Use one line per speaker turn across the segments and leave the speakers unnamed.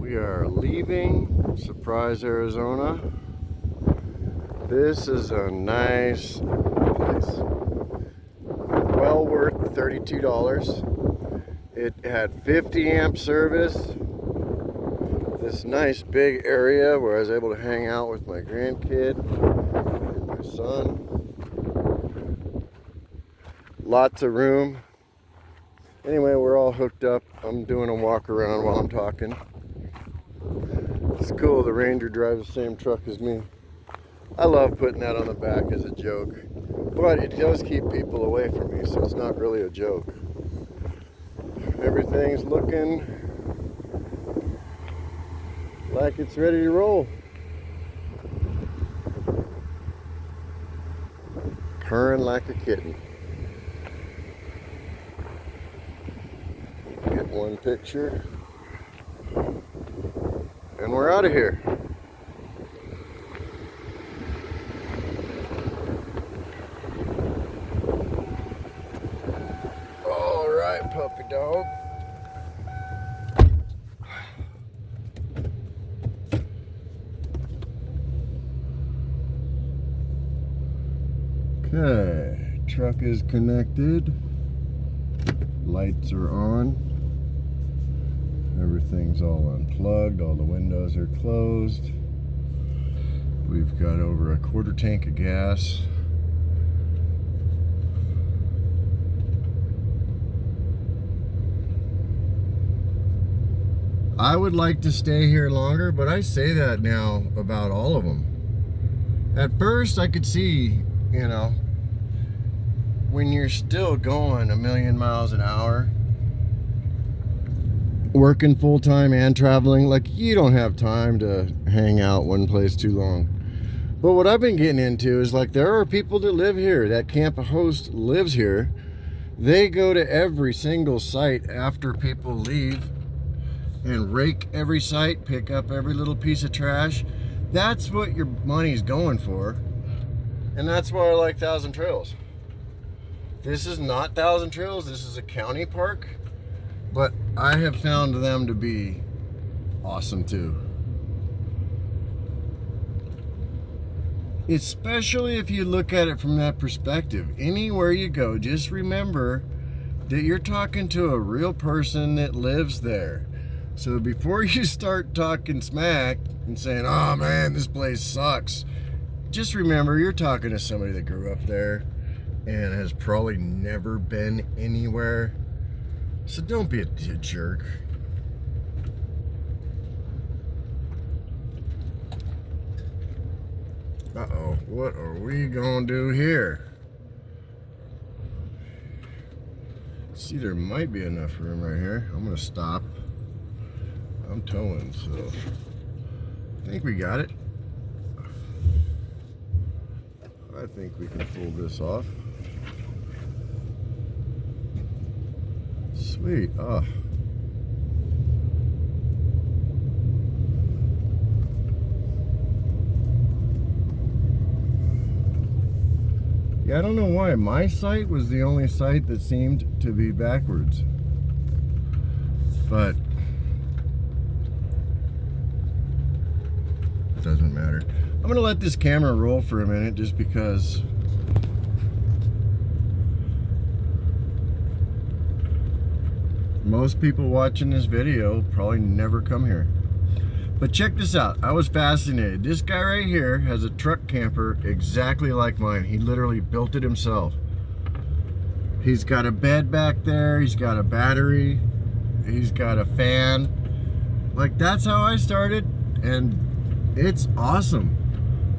We are leaving Surprise, Arizona. This is a nice place. Well worth $32. It had 50 amp service. This nice big area where I was able to hang out with my grandkid and my son. Lots of room. Anyway, we're all hooked up. I'm doing a walk around while I'm talking. It's cool, the Ranger drives the same truck as me. I love putting that on the back as a joke, but it does keep people away from me, so it's not really a joke. Everything's looking like it's ready to roll. Purring like a kitten. Get one picture. And we're out of here. All right, puppy dog. Okay, truck is connected. Lights are on. Everything's all unplugged. All the windows are closed. We've got over a quarter tank of gas. I would like to stay here longer, but I say that now about all of them. At first, I could see, when you're still going a million miles an hour, working full-time and traveling, like, you don't have time to hang out one place too long. But what I've been getting into is, like, there are people that live here. That camp host lives here. They go to every single site after people leave and rake every site, pick up every little piece of trash. That's what your money's going for. And that's why I like Thousand Trails. This is not Thousand Trails. This is a county park. But I have found them to be awesome too. Especially if you look at it from that perspective. Anywhere you go, just remember that you're talking to a real person that lives there. So before you start talking smack and saying, oh man, this place sucks, just remember you're talking to somebody that grew up there and has probably never been anywhere. So don't be a jerk. Uh-oh, what are we gonna do here? See, there might be enough room right here. I'm gonna stop. I'm towing, so I think we got it. I think we can pull this off. Sweet. Oh. Yeah, I don't know why. My site was the only site that seemed to be backwards. But it doesn't matter. I'm going to let this camera roll for a minute just because most people watching this video probably never come here. But check this out. I was fascinated. This guy right here has a truck camper exactly like mine. He literally built it himself. He's got a bed back there. He's got a battery. He's got a fan. Like, that's how I started, and it's awesome.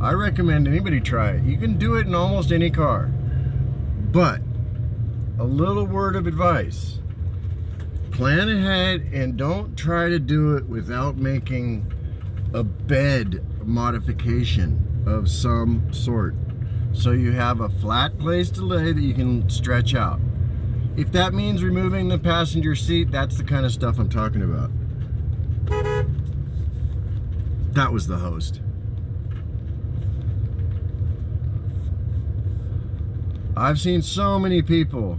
I recommend anybody try it. You can do it in almost any car. But a little word of advice. Plan ahead and don't try to do it without making a bed modification of some sort. So you have a flat place to lay that you can stretch out. If that means removing the passenger seat, that's the kind of stuff I'm talking about. That was the host. I've seen so many people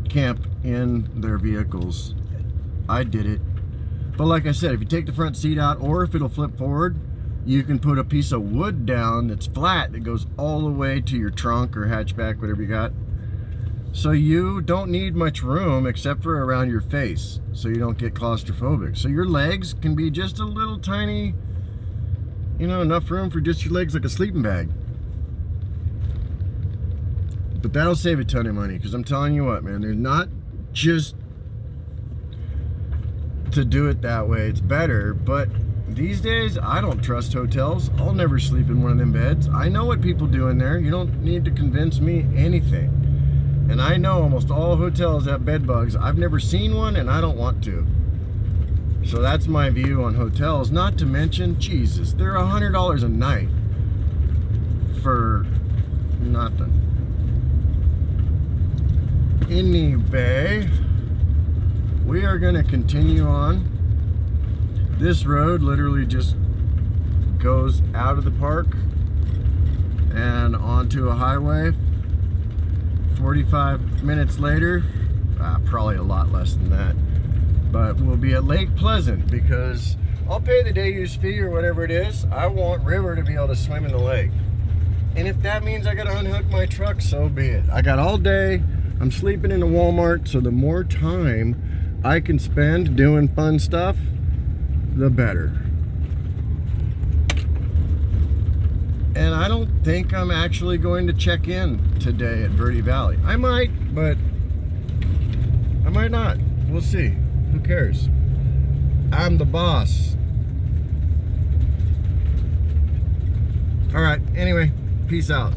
camp in their vehicles. I did it. But like I said, if you take the front seat out, or if it'll flip forward, you can put a piece of wood down that's flat that goes all the way to your trunk or hatchback, whatever you got. So you don't need much room except for around your face, so you don't get claustrophobic. So your legs can be just a little tiny, you know, enough room for just your legs, like a sleeping bag. But that'll save a ton of money, because I'm telling you what, man, there's not just to do it that way, it's better. But these days I don't trust hotels. I'll never sleep in one of them beds. I know what people do in there. You don't need to convince me anything. And I know almost all hotels have bed bugs. I've never seen one, and I don't want to. So that's my view on hotels. Not to mention, Jesus, they're $100 a night for nothing. Anyway, we are going to continue on. This road literally just goes out of the park and onto a highway. 45 minutes later, probably a lot less than that, but we'll be at Lake Pleasant, because I'll pay the day use fee or whatever it is. I want River to be able to swim in the lake. And if that means I got to unhook my truck, so be it. I got all day. I'm sleeping in a Walmart, so the more time I can spend doing fun stuff, the better. And I don't think I'm actually going to check in today at Verde Valley. I might, but I might not. We'll see. Who cares? I'm the boss. All right, anyway, peace out.